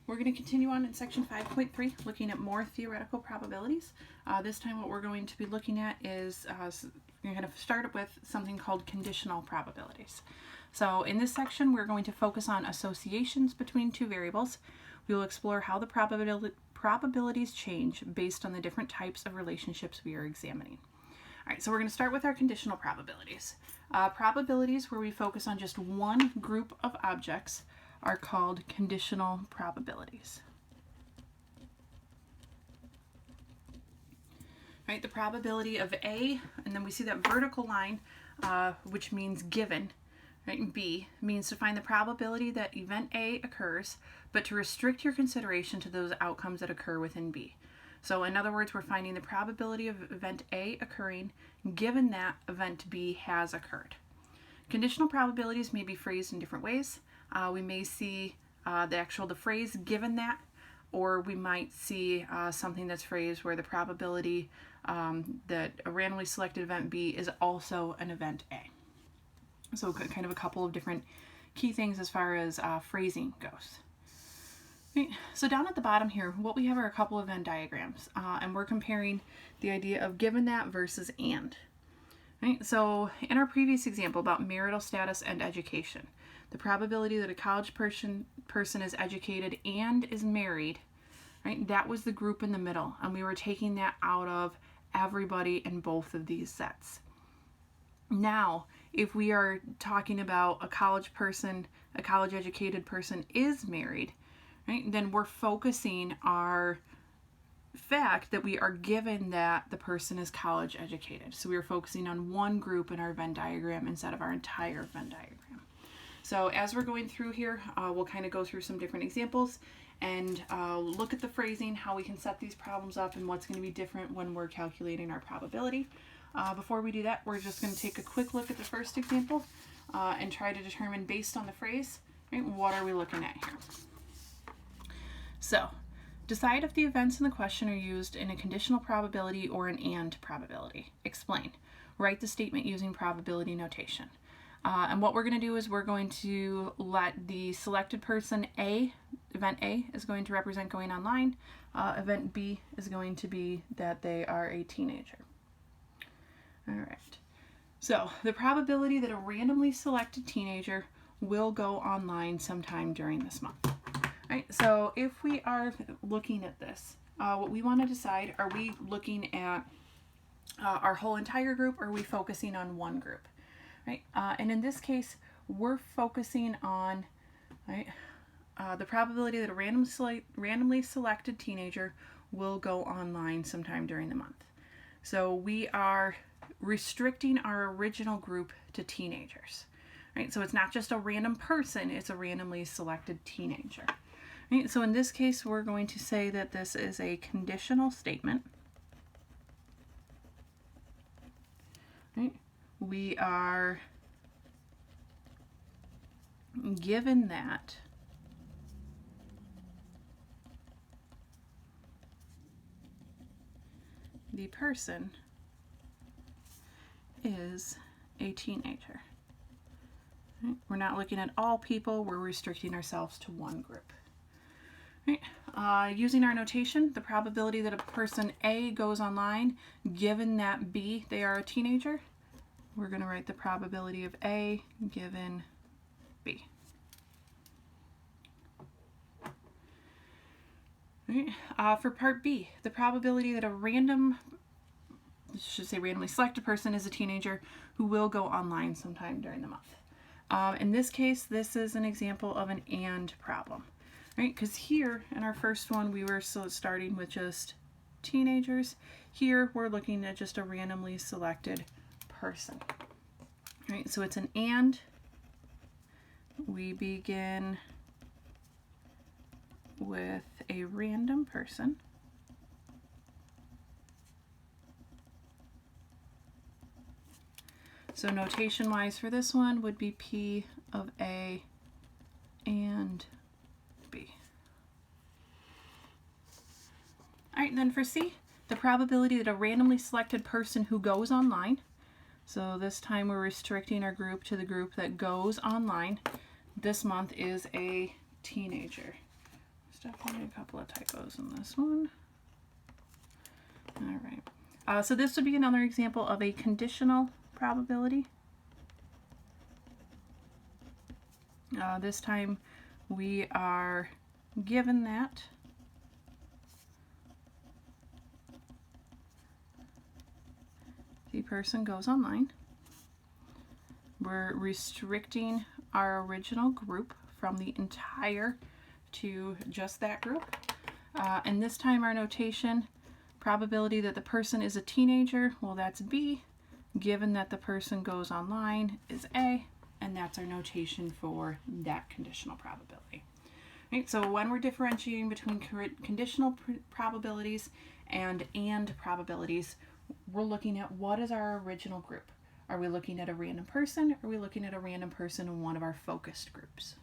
We're going to continue on in section 5.3, looking at more theoretical probabilities. This time what we're going to be looking at is, we're going to start with something called conditional probabilities. So in this section we're going to focus on associations between two variables. We will explore how the probabilities change based on the different types of relationships we are examining. Alright, so we're going to start with our conditional probabilities. Probabilities where we focus on just one group of objects are called conditional probabilities. Right, the probability of A, and then we see that vertical line, which means given, right, and B means to find the probability that event A occurs, but to restrict your consideration to those outcomes that occur within B. So in other words, we're finding the probability of event A occurring given that event B has occurred. Conditional probabilities may be phrased in different ways. We may see the phrase given that, or we might see something that's phrased where the probability that a randomly selected event B is also an event A. So kind of a couple of different key things as far as phrasing goes. Right. So down at the bottom here, what we have are a couple of Venn diagrams, and we're comparing the idea of given that versus and. Right? So in our previous example about marital status and education, the probability that a college person is educated and is married, right, that was the group in the middle, and we were taking that out of everybody in both of these sets. Now, if we are talking about a college educated person is married, right, then we're focusing our fact that we are given that the person is college educated. So we are focusing on one group in our Venn diagram instead of our entire Venn diagram. So as we're going through here, we'll kind of go through some different examples and look at the phrasing, how we can set these problems up, and what's going to be different when we're calculating our probability. Before we do that, we're just going to take a quick look at the first example and try to determine, based on the phrase, right, what are we looking at here. So, decide if the events in the question are used in a conditional probability or an and probability. Explain. Write the statement using probability notation. And what we're going to do is we're going to let the selected person A, event A, is going to represent going online. Event B is going to be that they are a teenager. All right. So the probability that a randomly selected teenager will go online sometime during this month. All right. So if we are looking at this, what we want to decide, are we looking at our whole entire group, or are we focusing on one group? Right, and in this case, we're focusing on, right, the probability that a randomly selected teenager will go online sometime during the month. So we are restricting our original group to teenagers. Right, so it's not just a random person; it's a randomly selected teenager. Right, so in this case, we're going to say that this is a conditional statement. Right. We are given that the person is a teenager. Right? We're not looking at all people, we're restricting ourselves to one group. Right? Using our notation, the probability that a person A goes online, given that B, they are a teenager, we're going to write the probability of A given B. Right. For part B, the probability that a randomly selected person is a teenager who will go online sometime during the month. In this case, this is an example of an and problem. Right? Because here, in our first one, we were starting with just teenagers. Here, we're looking at just a randomly selected person. Right, so it's an and. We begin with a random person. So notation wise for this one would be P of A and B. All right, and then for C, the probability that a randomly selected person who goes online, so this time we're restricting our group to the group that goes online, this month is a teenager. Just definitely a couple of typos in this one. All right. So this would be another example of a conditional probability. This time we are given that the person goes online. We're restricting our original group from the entire to just that group. And this time our notation, probability that the person is a teenager, well, that's B. Given that the person goes online is A. And that's our notation for that conditional probability. Right, so when we're differentiating between conditional probabilities and probabilities, we're looking at what is our original group. Are we looking at a random person? Or are we looking at a random person in one of our focused groups?